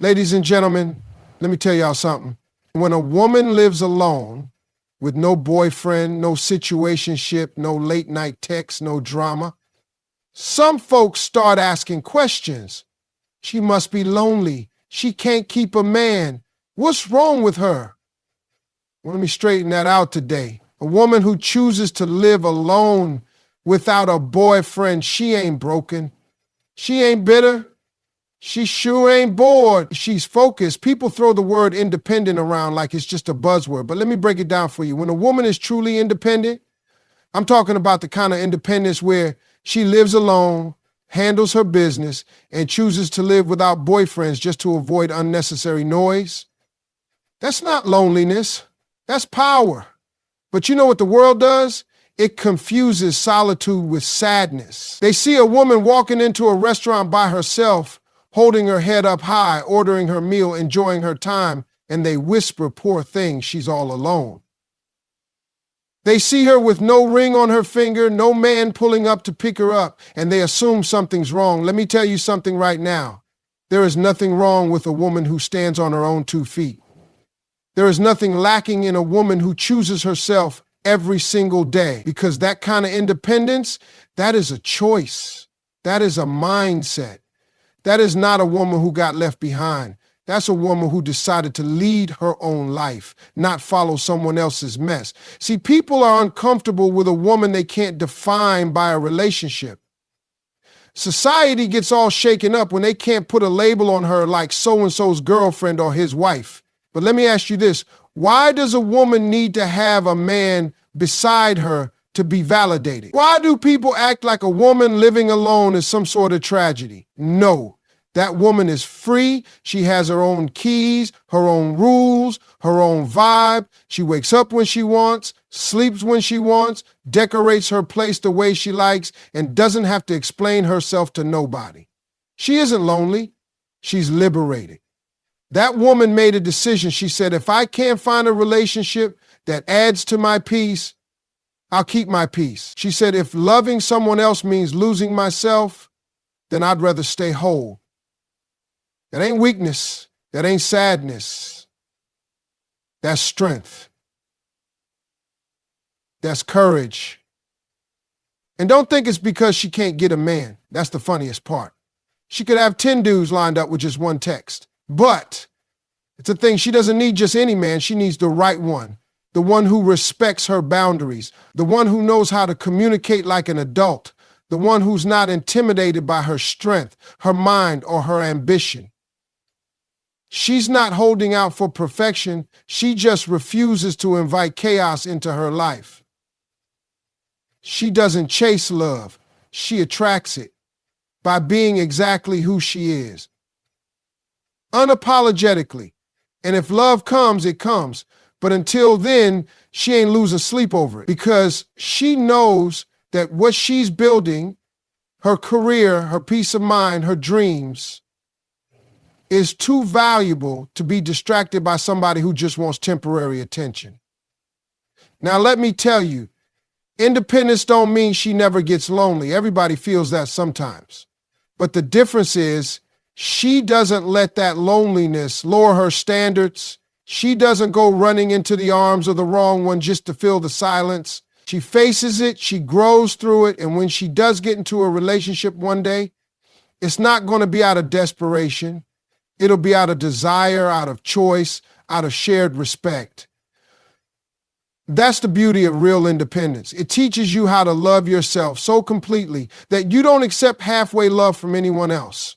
Ladies and gentlemen, let me tell y'all something. When a woman lives alone with no boyfriend, no situationship, no late night text, no drama, some folks start asking questions. She must be lonely. She can't keep a man. What's wrong with her? Well, let me straighten that out today. A woman who chooses to live alone without a boyfriend, she ain't broken. She ain't bitter. She sure ain't bored. She's focused. People throw the word independent around like it's just a buzzword, but let me break it down for you. When a woman is truly independent, I'm talking about the kind of independence where she lives alone, handles her business, and chooses to live without boyfriends just to avoid unnecessary noise. That's not loneliness. That's power. But you know what the world does? It confuses solitude with sadness. They see a woman walking into a restaurant by herself, holding her head up high, ordering her meal, enjoying her time, and they whisper, poor thing, she's all alone. They see her with no ring on her finger, no man pulling up to pick her up, and they assume something's wrong. Let me tell you something right now. There is nothing wrong with a woman who stands on her own 2 feet. There is nothing lacking in a woman who chooses herself every single day, because that kind of independence, that is a choice. That is a mindset. That is not a woman who got left behind. That's a woman who decided to lead her own life, not follow someone else's mess. See, people are uncomfortable with a woman they can't define by a relationship. Society gets all shaken up when they can't put a label on her like so-and-so's girlfriend or his wife. But let me ask you this. Why does a woman need to have a man beside her to be validated? Why do people act like a woman living alone is some sort of tragedy? No, that woman is free. She has her own keys, her own rules, her own vibe. She wakes up when she wants, sleeps when she wants, decorates her place the way she likes, and doesn't have to explain herself to nobody. She isn't lonely. She's liberated. That woman made a decision. She said, if I can't find a relationship that adds to my peace, I'll keep my peace. She said, if loving someone else means losing myself, then I'd rather stay whole. That ain't weakness. That ain't sadness. That's strength. That's courage. And don't think it's because she can't get a man. That's the funniest part. She could have 10 dudes lined up with just one text. But it's a thing, she doesn't need just any man. She needs the right one. The one who respects her boundaries, the one who knows how to communicate like an adult, the one who's not intimidated by her strength, her mind, or her ambition. She's not holding out for perfection. She just refuses to invite chaos into her life. She doesn't chase love. She attracts it by being exactly who she is. Unapologetically. And if love comes, it comes. But until then, she ain't losing sleep over it, because she knows that what she's building, her career, her peace of mind, her dreams, is too valuable to be distracted by somebody who just wants temporary attention. Now, let me tell you, independence don't mean she never gets lonely. Everybody feels that sometimes. But the difference is, she doesn't let that loneliness lower her standards. She doesn't go running into the arms of the wrong one just to fill the silence. She faces it, she grows through it, and when she does get into a relationship one day, it's not going to be out of desperation. It'll be out of desire, out of choice, out of shared respect. That's the beauty of real independence. It teaches you how to love yourself so completely that you don't accept halfway love from anyone else.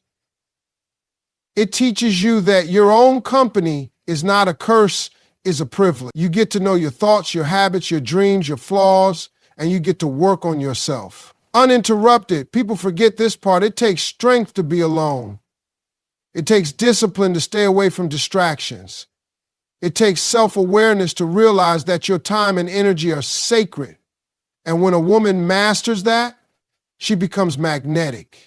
It teaches you that your own company is not a curse, is a privilege. You get to know your thoughts, your habits, your dreams, your flaws, and you get to work on yourself. Uninterrupted. People forget this part. It takes strength to be alone. It takes discipline to stay away from distractions. It takes self-awareness to realize that your time and energy are sacred. And when a woman masters that, she becomes magnetic.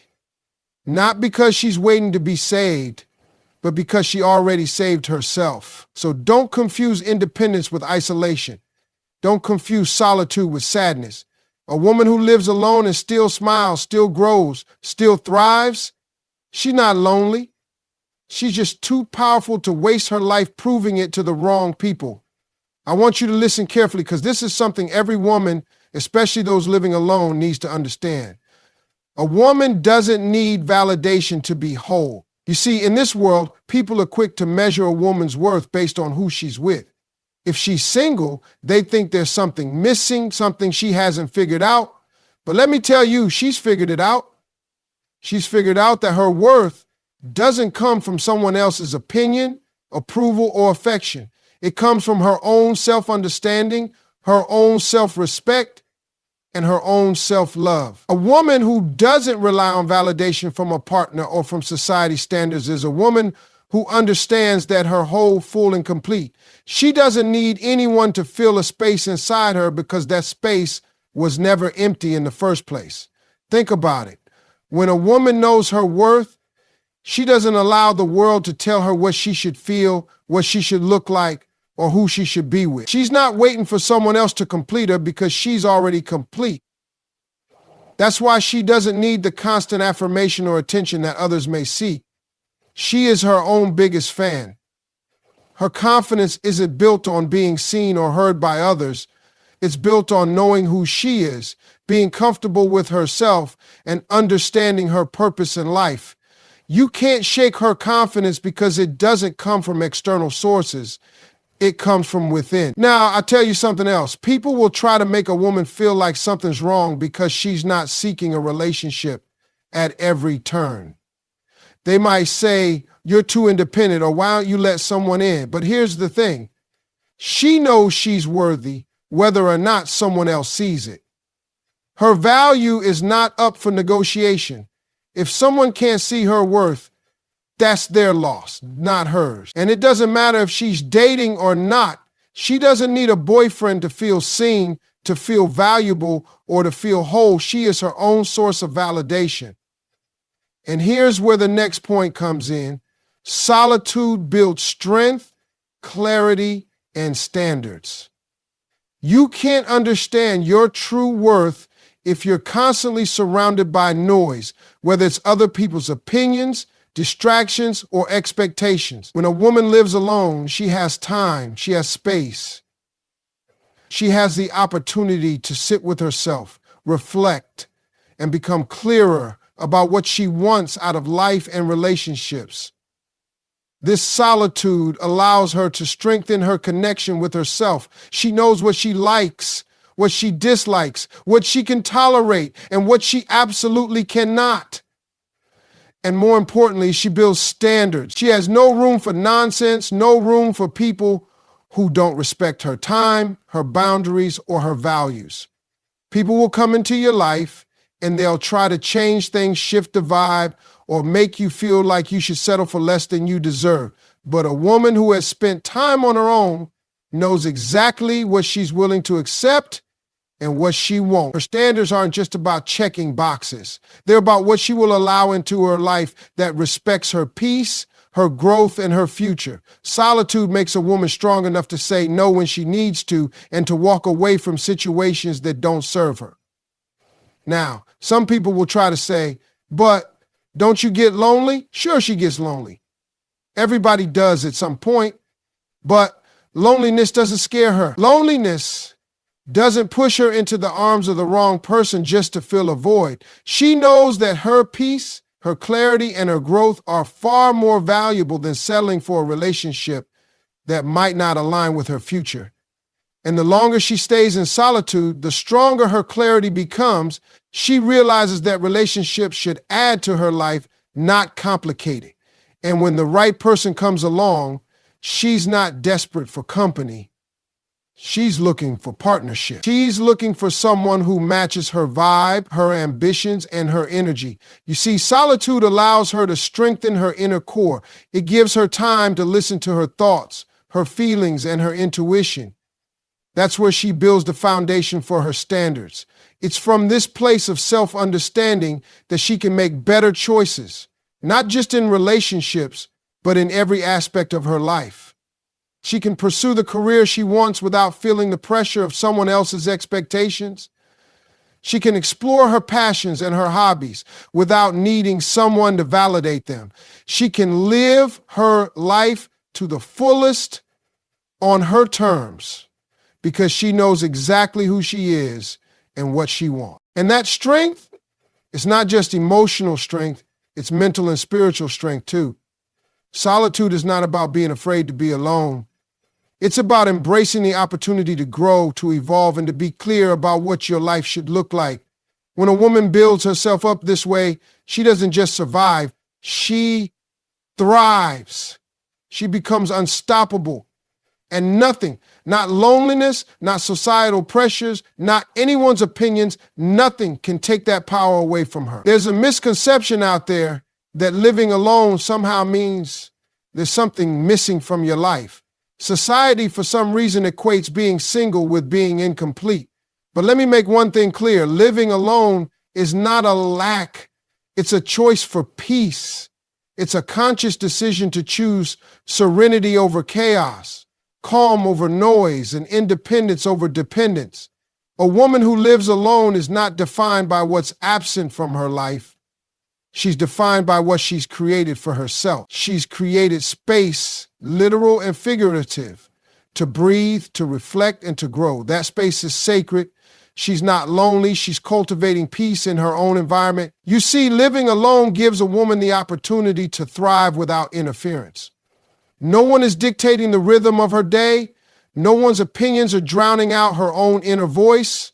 Not because she's waiting to be saved, but because she already saved herself. So don't confuse independence with isolation. Don't confuse solitude with sadness. A woman who lives alone and still smiles, still grows, still thrives, she's not lonely. She's just too powerful to waste her life proving it to the wrong people. I want you to listen carefully because this is something every woman, especially those living alone, needs to understand. A woman doesn't need validation to be whole. You see, in this world, people are quick to measure a woman's worth based on who she's with. If she's single, they think there's something missing, something she hasn't figured out. But let me tell you, she's figured it out. She's figured out that her worth doesn't come from someone else's opinion, approval, or affection. It comes from her own self-understanding, her own self-respect, and her own self-love. A woman who doesn't rely on validation from a partner or from society standards is a woman who understands that her whole, full, and complete. She doesn't need anyone to fill a space inside her because that space was never empty in the first place. Think about it. When a woman knows her worth, she doesn't allow the world to tell her what she should feel, what she should look like, or who she should be with. She's not waiting for someone else to complete her because she's already complete. That's why she doesn't need the constant affirmation or attention that others may seek. She is her own biggest fan. Her confidence isn't built on being seen or heard by others. It's built on knowing who she is, being comfortable with herself, and understanding her purpose in life. You can't shake her confidence because it doesn't come from external sources. It comes from within. Now, I'll tell you something else. People will try to make a woman feel like something's wrong because she's not seeking a relationship at every turn. They might say, you're too independent, or why don't you let someone in? But here's the thing. She knows she's worthy, whether or not someone else sees it. Her value is not up for negotiation. If someone can't see her worth, that's their loss, not hers. And it doesn't matter if she's dating or not. She doesn't need a boyfriend to feel seen, to feel valuable, or to feel whole. She is her own source of validation. And here's where the next point comes in. Solitude builds strength, clarity, and standards. You can't understand your true worth if you're constantly surrounded by noise, whether it's other people's opinions, distractions, or expectations. When a woman lives alone, she has time, she has space. She has the opportunity to sit with herself, reflect, and become clearer about what she wants out of life and relationships. This solitude allows her to strengthen her connection with herself. She knows what she likes, what she dislikes, what she can tolerate, and what she absolutely cannot. And more importantly, she builds standards. She has no room for nonsense, no room for people who don't respect her time, her boundaries, or her values. People will come into your life and they'll try to change things, shift the vibe, or make you feel like you should settle for less than you deserve. But a woman who has spent time on her own knows exactly what she's willing to accept and what she won't. Her standards aren't just about checking boxes. They're about what she will allow into her life that respects her peace, her growth, and her future. Solitude makes a woman strong enough to say no when she needs to and to walk away from situations that don't serve her. Now, some people will try to say, but don't you get lonely? Sure, she gets lonely. Everybody does at some point, but loneliness doesn't scare her. Loneliness doesn't push her into the arms of the wrong person just to fill a void. She knows that her peace, her clarity, and her growth are far more valuable than settling for a relationship that might not align with her future. And the longer she stays in solitude, the stronger her clarity becomes. She realizes that relationships should add to her life, not complicate it. And when the right person comes along, she's not desperate for company. She's looking for partnership. She's looking for someone who matches her vibe, her ambitions, and her energy. You see, solitude allows her to strengthen her inner core. It gives her time to listen to her thoughts, her feelings, and her intuition. That's where she builds the foundation for her standards. It's from this place of self-understanding that she can make better choices, not just in relationships, but in every aspect of her life. She can pursue the career she wants without feeling the pressure of someone else's expectations. She can explore her passions and her hobbies without needing someone to validate them. She can live her life to the fullest on her terms because she knows exactly who she is and what she wants. And that strength is not just emotional strength, it's mental and spiritual strength too. Solitude is not about being afraid to be alone. It's about embracing the opportunity to grow, to evolve, and to be clear about what your life should look like. When a woman builds herself up this way, she doesn't just survive, she thrives. She becomes unstoppable. And nothing, not loneliness, not societal pressures, not anyone's opinions, nothing can take that power away from her. There's a misconception out there that living alone somehow means there's something missing from your life. Society, for some reason, equates being single with being incomplete. But let me make one thing clear. Living alone is not a lack. It's a choice for peace. It's a conscious decision to choose serenity over chaos, calm over noise, and independence over dependence. A woman who lives alone is not defined by what's absent from her life. She's defined by what she's created for herself. She's created space, literal and figurative, to breathe, to reflect, and to grow. That space is sacred. She's not lonely. She's cultivating peace in her own environment. You see, living alone gives a woman the opportunity to thrive without interference. No one is dictating the rhythm of her day. No one's opinions are drowning out her own inner voice.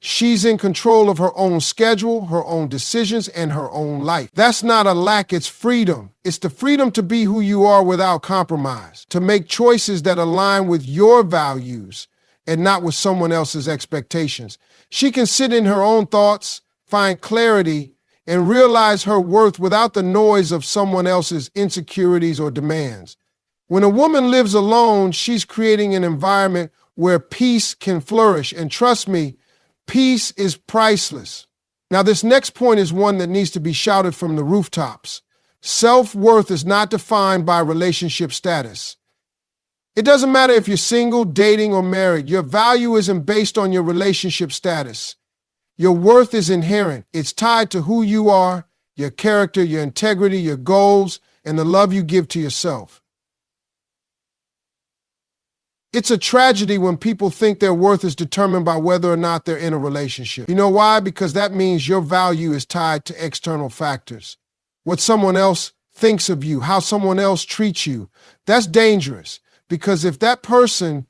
She's in control of her own schedule, her own decisions, and her own life. That's not a lack, it's freedom. It's the freedom to be who you are without compromise, to make choices that align with your values and not with someone else's expectations. She can sit in her own thoughts, find clarity, and realize her worth without the noise of someone else's insecurities or demands. When a woman lives alone, she's creating an environment where peace can flourish. And trust me, peace is priceless. Now, this next point is one that needs to be shouted from the rooftops. Self-worth is not defined by relationship status. It doesn't matter if you're single, dating, or married. Your value isn't based on your relationship status. Your worth is inherent. It's tied to who you are, your character, your integrity, your goals, and the love you give to yourself. It's a tragedy when people think their worth is determined by whether or not they're in a relationship. You know why? Because that means your value is tied to external factors. What someone else thinks of you, how someone else treats you. That's dangerous, because if that person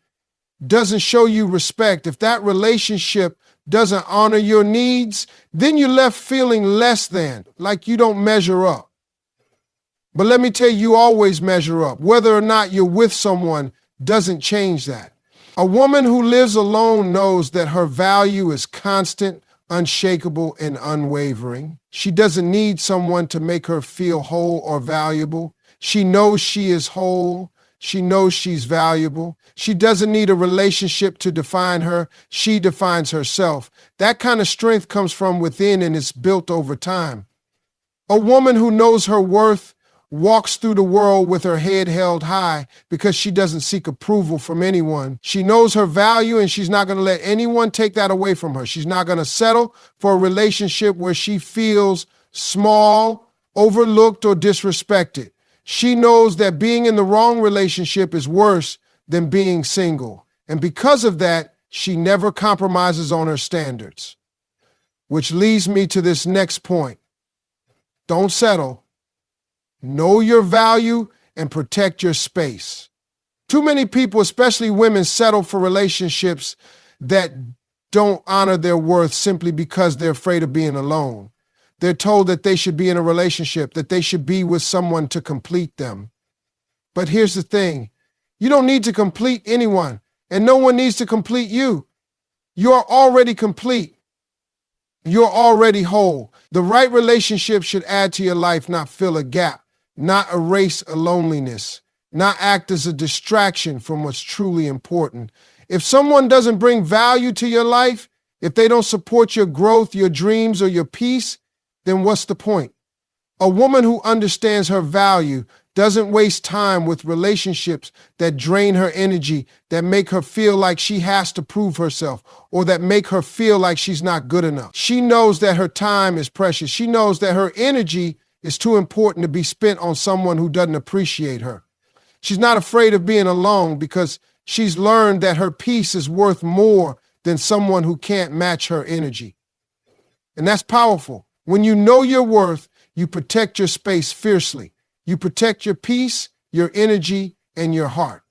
doesn't show you respect, if that relationship doesn't honor your needs, then you're left feeling less than, like you don't measure up. But let me tell you, you always measure up. Whether or not you're with someone doesn't change that. A woman who lives alone knows that her value is constant, unshakable, and unwavering. She doesn't need someone to make her feel whole or valuable. She knows she is whole. She knows she's valuable. She doesn't need a relationship to define her. She defines herself. That kind of strength comes from within and is built over time. A woman who knows her worth walks through the world with her head held high because she doesn't seek approval from anyone. She knows her value and she's not going to let anyone take that away from her. She's not going to settle for a relationship where she feels small, overlooked, or disrespected. She knows that being in the wrong relationship is worse than being single. And because of that, she never compromises on her standards. Which leads me to this next point. Don't settle. Know your value and protect your space. Too many people, especially women, settle for relationships that don't honor their worth simply because they're afraid of being alone. They're told that they should be in a relationship, that they should be with someone to complete them. But here's the thing. You don't need to complete anyone, and no one needs to complete you. You're already complete. You're already whole. The right relationship should add to your life, not fill a gap, not erase a loneliness, not act as a distraction from what's truly important. If someone doesn't bring value to your life, if they don't support your growth, your dreams, or your peace, then what's the point? A woman who understands her value doesn't waste time with relationships that drain her energy, that make her feel like she has to prove herself, or that make her feel like she's not good enough. She knows that her time is precious. She knows that her energy is too important to be spent on someone who doesn't appreciate her. She's not afraid of being alone because she's learned that her peace is worth more than someone who can't match her energy. And that's powerful. When you know your worth, you protect your space fiercely. You protect your peace, your energy, and your heart.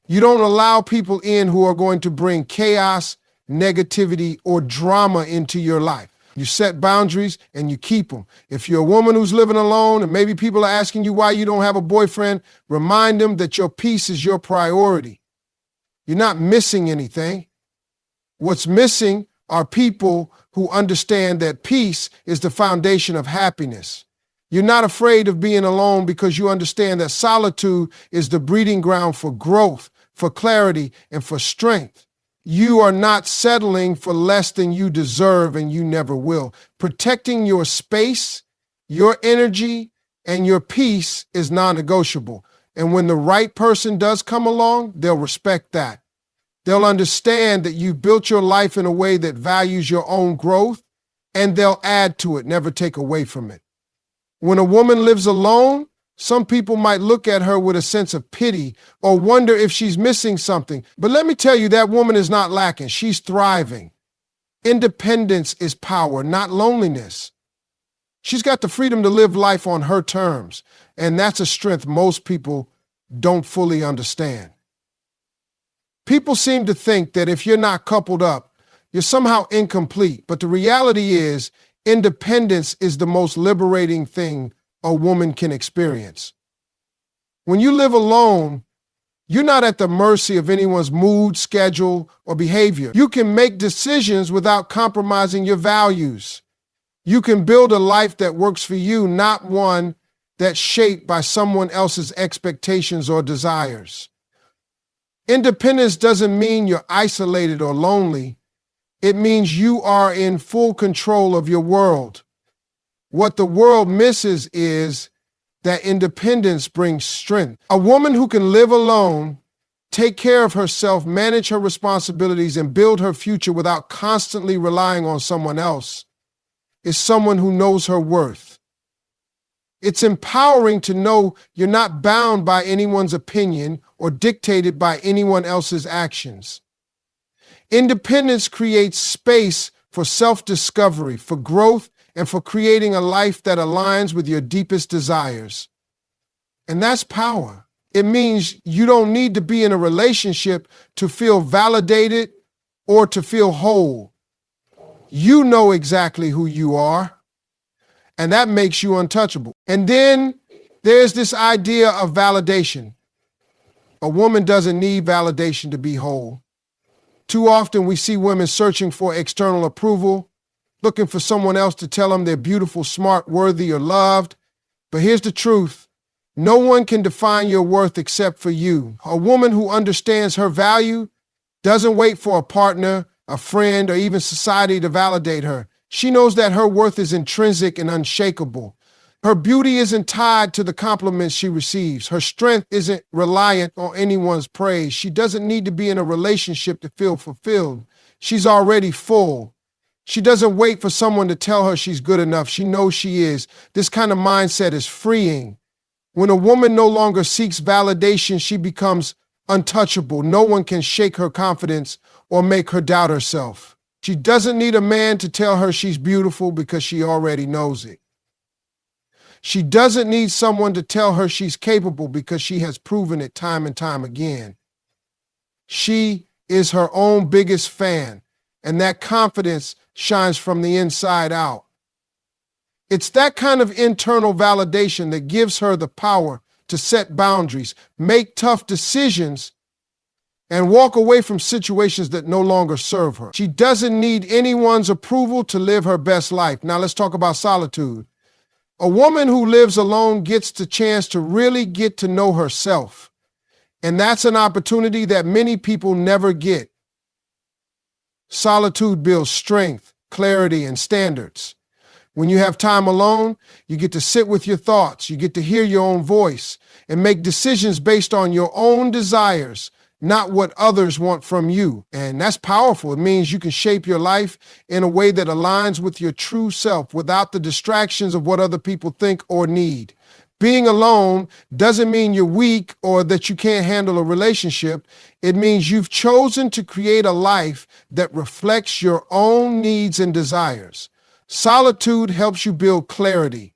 You don't allow people in who are going to bring chaos, negativity, or drama into your life. You set boundaries and you keep them. If you're a woman who's living alone and maybe people are asking you why you don't have a boyfriend, remind them that your peace is your priority. You're not missing anything. What's missing are people who understand that peace is the foundation of happiness. You're not afraid of being alone because you understand that solitude is the breeding ground for growth, for clarity, and for strength. You are not settling for less than you deserve, and you never will. Protecting your space, your energy, and your peace is non-negotiable. And when the right person does come along, they'll respect that. They'll understand that you built your life in a way that values your own growth, and they'll add to it, never take away from it. When a woman lives alone, some people might look at her with a sense of pity or wonder if she's missing something. But let me tell you, that woman is not lacking. She's thriving. Independence is power, not loneliness. She's got the freedom to live life on her terms, and that's a strength most people don't fully understand. People seem to think that if you're not coupled up, you're somehow incomplete. But the reality is, independence is the most liberating thing a woman can experience. When you live alone, you're not at the mercy of anyone's mood, schedule, or behavior. You can make decisions without compromising your values. You can build a life that works for you, not one that's shaped by someone else's expectations or desires. Independence doesn't mean you're isolated or lonely. It means you are in full control of your world. What the world misses is that independence brings strength. A woman who can live alone, take care of herself, manage her responsibilities, and build her future without constantly relying on someone else is someone who knows her worth. It's empowering to know you're not bound by anyone's opinion or dictated by anyone else's actions. Independence creates space for self-discovery, for growth, and for creating a life that aligns with your deepest desires. And that's power. It means you don't need to be in a relationship to feel validated or to feel whole. You know exactly who you are, and that makes you untouchable. And then there's this idea of validation. A woman doesn't need validation to be whole. Too often we see women searching for external approval, looking for someone else to tell them they're beautiful, smart, worthy, or loved. But here's the truth. No one can define your worth except for you. A woman who understands her value doesn't wait for a partner, a friend, or even society to validate her. She knows that her worth is intrinsic and unshakable. Her beauty isn't tied to the compliments she receives. Her strength isn't reliant on anyone's praise. She doesn't need to be in a relationship to feel fulfilled. She's already full. She doesn't wait for someone to tell her she's good enough. She knows she is. This kind of mindset is freeing. When a woman no longer seeks validation, she becomes untouchable. No one can shake her confidence or make her doubt herself. She doesn't need a man to tell her she's beautiful because she already knows it. She doesn't need someone to tell her she's capable because she has proven it time and time again. She is her own biggest fan, and that confidence shines from the inside out. It's that kind of internal validation that gives her the power to set boundaries, make tough decisions, and walk away from situations that no longer serve her. She doesn't need anyone's approval to live her best life. Now let's talk about solitude. A woman who lives alone gets the chance to really get to know herself. And that's an opportunity that many people never get. Solitude builds strength, clarity, and standards. When you have time alone, you get to sit with your thoughts, you get to hear your own voice, and make decisions based on your own desires, not what others want from you. And that's powerful. It means you can shape your life in a way that aligns with your true self without the distractions of what other people think or need. Being alone doesn't mean you're weak or that you can't handle a relationship. It means you've chosen to create a life that reflects your own needs and desires. Solitude helps you build clarity.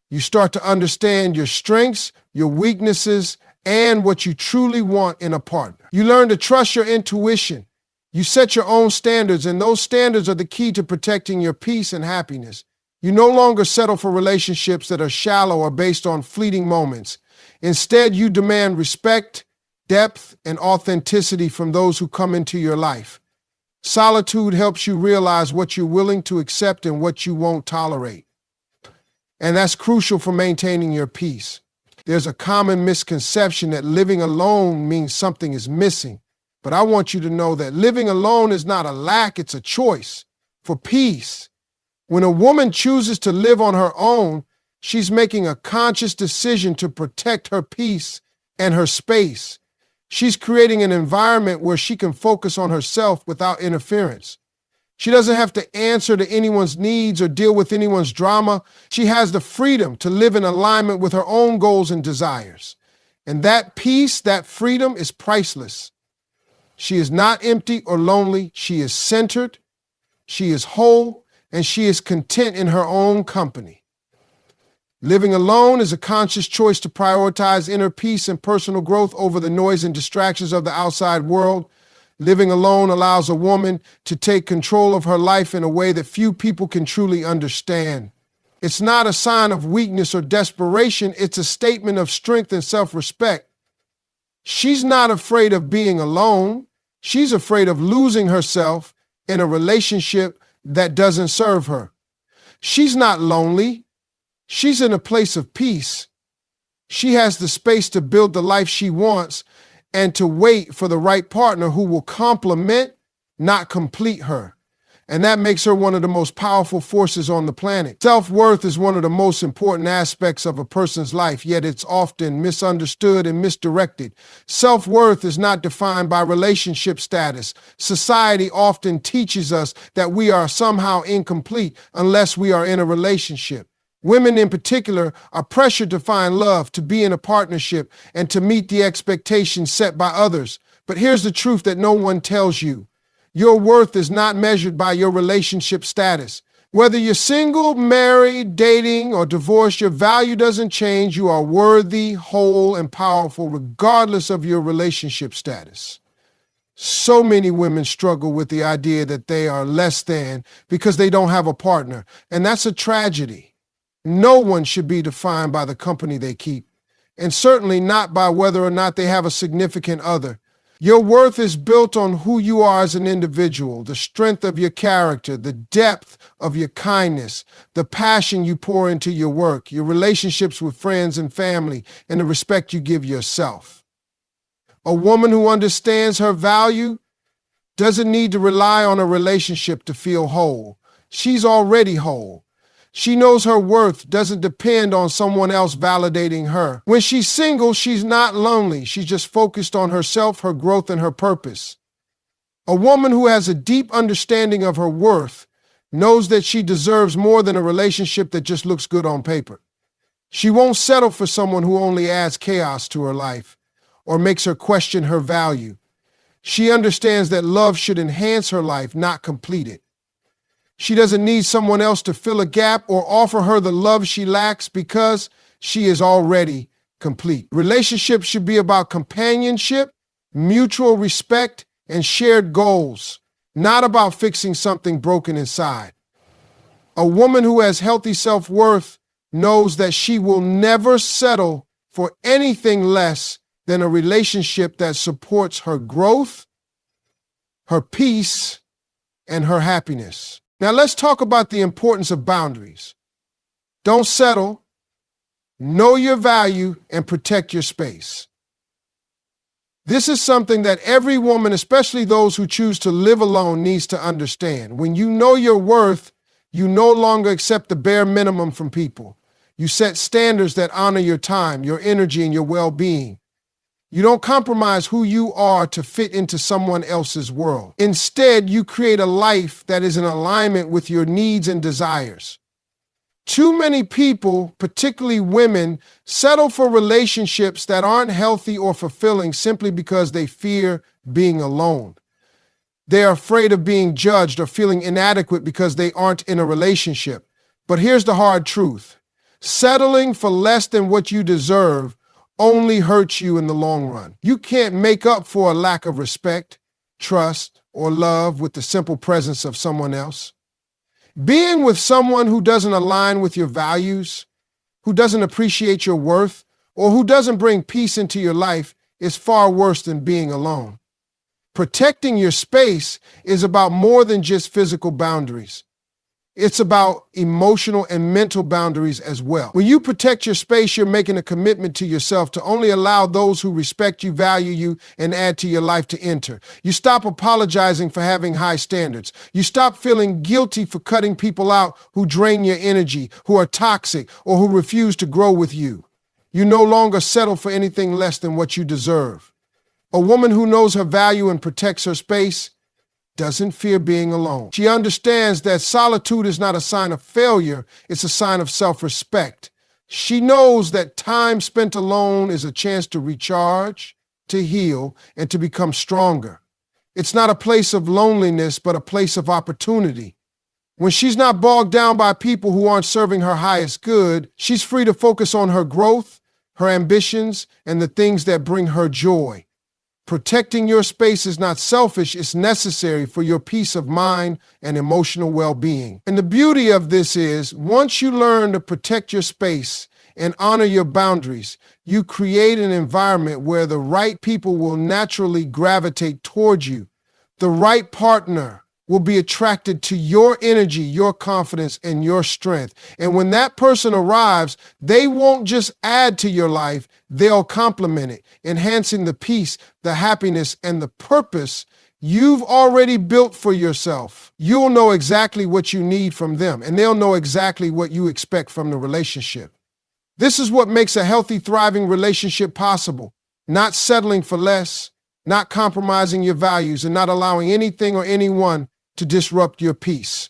You start to understand your strengths, your weaknesses, and what you truly want in a partner. You learn to trust your intuition. You set your own standards, and those standards are the key to protecting your peace and happiness. You no longer settle for relationships that are shallow or based on fleeting moments. Instead, you demand respect, depth, and authenticity from those who come into your life. Solitude helps you realize what you're willing to accept and what you won't tolerate. And that's crucial for maintaining your peace. There's a common misconception that living alone means something is missing. But I want you to know that living alone is not a lack, it's a choice for peace. When a woman chooses to live on her own, she's making a conscious decision to protect her peace and her space. She's creating an environment where she can focus on herself without interference. She doesn't have to answer to anyone's needs or deal with anyone's drama. She has the freedom to live in alignment with her own goals and desires. And that peace, that freedom is priceless. She is not empty or lonely. She is centered, she is whole, and she is content in her own company. Living alone is a conscious choice to prioritize inner peace and personal growth over the noise and distractions of the outside world. Living alone allows a woman to take control of her life in a way that few people can truly understand. It's not a sign of weakness or desperation. It's a statement of strength and self-respect. She's not afraid of being alone. She's afraid of losing herself in a relationship that doesn't serve her. She's not lonely. She's in a place of peace. She has the space to build the life she wants and to wait for the right partner who will complement, not complete her. And that makes her one of the most powerful forces on the planet. Self-worth is one of the most important aspects of a person's life, yet it's often misunderstood and misdirected. Self-worth is not defined by relationship status. Society often teaches us that we are somehow incomplete unless we are in a relationship. Women in particular are pressured to find love, to be in a partnership, and to meet the expectations set by others. But here's the truth that no one tells you. Your worth is not measured by your relationship status. Whether you're single, married, dating, or divorced, your value doesn't change. You are worthy, whole, and powerful regardless of your relationship status. So many women struggle with the idea that they are less than because they don't have a partner, and that's a tragedy. No one should be defined by the company they keep, and certainly not by whether or not they have a significant other. Your worth is built on who you are as an individual, the strength of your character, the depth of your kindness, the passion you pour into your work, your relationships with friends and family, and the respect you give yourself. A woman who understands her value doesn't need to rely on a relationship to feel whole. She's already whole. She knows her worth doesn't depend on someone else validating her. When she's single, she's not lonely. She's just focused on herself, her growth, and her purpose. A woman who has a deep understanding of her worth knows that she deserves more than a relationship that just looks good on paper. She won't settle for someone who only adds chaos to her life or makes her question her value. She understands that love should enhance her life, not complete it. She doesn't need someone else to fill a gap or offer her the love she lacks because she is already complete. Relationships should be about companionship, mutual respect, and shared goals, not about fixing something broken inside. A woman who has healthy self-worth knows that she will never settle for anything less than a relationship that supports her growth, her peace, and her happiness. Now let's talk about the importance of boundaries. Don't settle, know your value, and protect your space. This is something that every woman, especially those who choose to live alone, needs to understand. When you know your worth, You no longer accept the bare minimum from people. You set standards that honor your time, your energy, and your well-being. You don't compromise who you are to fit into someone else's world. Instead, you create a life that is in alignment with your needs and desires. Too many people, particularly women, settle for relationships that aren't healthy or fulfilling simply because they fear being alone. They are afraid of being judged or feeling inadequate because they aren't in a relationship. But here's the hard truth. Settling for less than what you deserve only hurts you in the long run. You can't make up for a lack of respect, trust, or love with the simple presence of someone else. Being with someone who doesn't align with your values, who doesn't appreciate your worth, or who doesn't bring peace into your life is far worse than being alone. Protecting your space is about more than just physical boundaries. It's about emotional and mental boundaries as well. When you protect your space, you're making a commitment to yourself to only allow those who respect you, value you, and add to your life to enter. You stop apologizing for having high standards. You stop feeling guilty for cutting people out who drain your energy, who are toxic, or who refuse to grow with you. You no longer settle for anything less than what you deserve. A woman who knows her value and protects her space doesn't fear being alone. She understands that solitude is not a sign of failure, it's a sign of self-respect. She knows that time spent alone is a chance to recharge, to heal, and to become stronger. It's not a place of loneliness, but a place of opportunity. When she's not bogged down by people who aren't serving her highest good, she's free to focus on her growth, her ambitions, and the things that bring her joy. Protecting your space is not selfish, it's necessary for your peace of mind and emotional well-being. And the beauty of this is, once you learn to protect your space and honor your boundaries, you create an environment where the right people will naturally gravitate towards you. The right partner will be attracted to your energy, your confidence, and your strength. And when that person arrives, they won't just add to your life, they'll complement it, enhancing the peace, the happiness, and the purpose you've already built for yourself. You'll know exactly what you need from them, and they'll know exactly what you expect from the relationship. This is what makes a healthy, thriving relationship possible. Not settling for less, not compromising your values, and not allowing anything or anyone to disrupt your peace.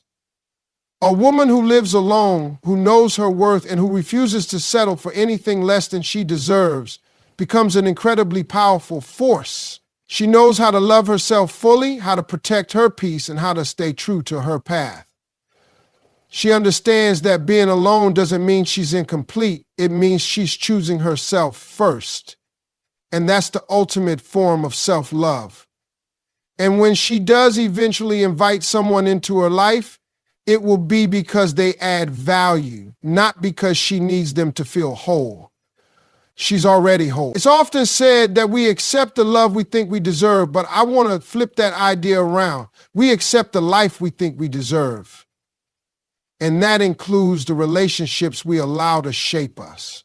A woman who lives alone, who knows her worth, and who refuses to settle for anything less than she deserves, becomes an incredibly powerful force. She knows how to love herself fully, how to protect her peace, and how to stay true to her path. She understands that being alone doesn't mean she's incomplete. It means she's choosing herself first. And that's the ultimate form of self-love. And when she does eventually invite someone into her life, it will be because they add value, not because she needs them to feel whole. She's already whole. It's often said that we accept the love we think we deserve, but I want to flip that idea around. We accept the life we think we deserve. And that includes the relationships we allow to shape us.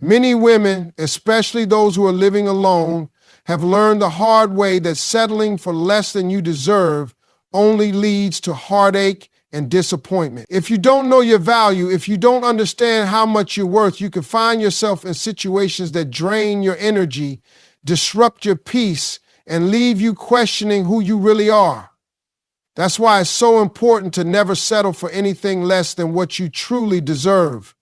Many women, especially those who are living alone, have learned the hard way that settling for less than you deserve only leads to heartache and disappointment. If you don't know your value, if you don't understand how much you're worth, you can find yourself in situations that drain your energy, disrupt your peace, and leave you questioning who you really are. That's why it's so important to never settle for anything less than what you truly deserve.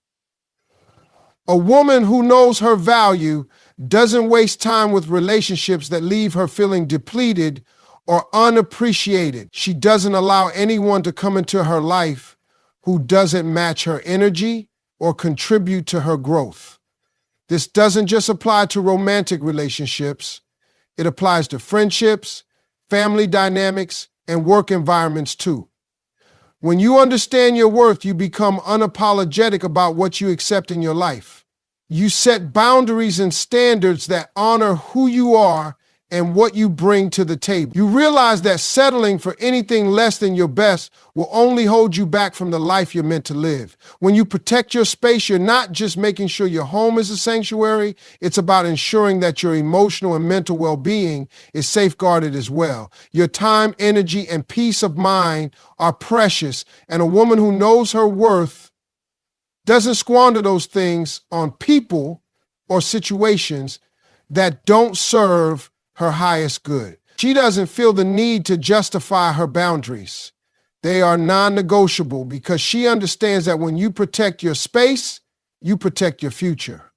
A woman who knows her value doesn't waste time with relationships that leave her feeling depleted or unappreciated. She doesn't allow anyone to come into her life who doesn't match her energy or contribute to her growth. This doesn't just apply to romantic relationships. It applies to friendships, family dynamics, and work environments too. When you understand your worth, you become unapologetic about what you accept in your life. You set boundaries and standards that honor who you are and what you bring to the table. You realize that settling for anything less than your best will only hold you back from the life you're meant to live. When you protect your space, you're not just making sure your home is a sanctuary, it's about ensuring that your emotional and mental well-being is safeguarded as well. Your time, energy, and peace of mind are precious, and a woman who knows her worth doesn't squander those things on people or situations that don't serve her highest good. She doesn't feel the need to justify her boundaries. They are non-negotiable because she understands that when you protect your space, you protect your future.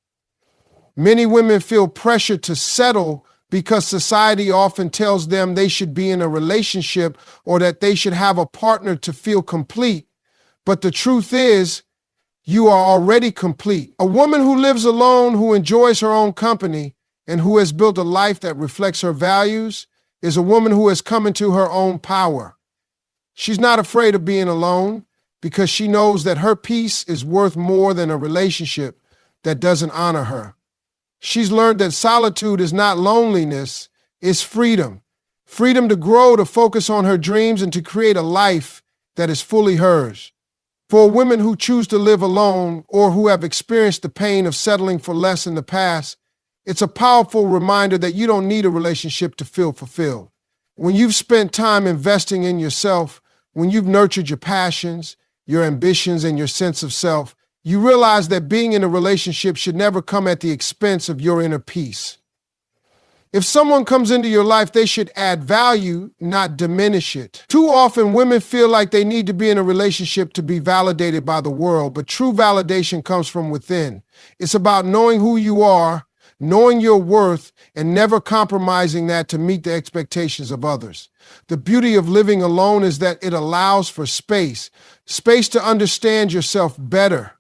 Many women feel pressure to settle because society often tells them they should be in a relationship or that they should have a partner to feel complete. But the truth is, you are already complete. A woman who lives alone, who enjoys her own company, and who has built a life that reflects her values is a woman who has come into her own power. She's not afraid of being alone because she knows that her peace is worth more than a relationship that doesn't honor her. She's learned that solitude is not loneliness, it's freedom. Freedom to grow, to focus on her dreams, and to create a life that is fully hers. For women who choose to live alone or who have experienced the pain of settling for less in the past, it's a powerful reminder that you don't need a relationship to feel fulfilled. When you've spent time investing in yourself, when you've nurtured your passions, your ambitions, and your sense of self, you realize that being in a relationship should never come at the expense of your inner peace. If someone comes into your life, they should add value, not diminish it. Too often, women feel like they need to be in a relationship to be validated by the world, but true validation comes from within. It's about knowing who you are, knowing your worth, and never compromising that to meet the expectations of others. The beauty of living alone is that it allows for space to understand yourself better,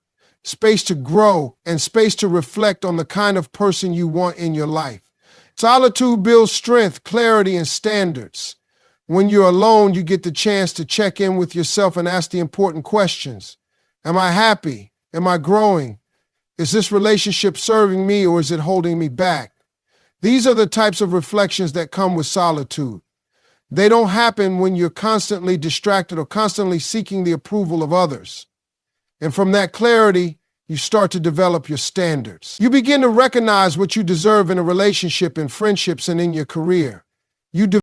space to grow, and space to reflect on the kind of person you want in your life. Solitude builds strength, clarity, and standards. When you're alone, you get the chance to check in with yourself and ask the important questions. Am I happy? Am I growing? Is this relationship serving me or is it holding me back? These are the types of reflections that come with solitude. They don't happen when you're constantly distracted or constantly seeking the approval of others. And from that clarity, you start to develop your standards. You begin to recognize what you deserve in a relationship, in friendships, and in your career. You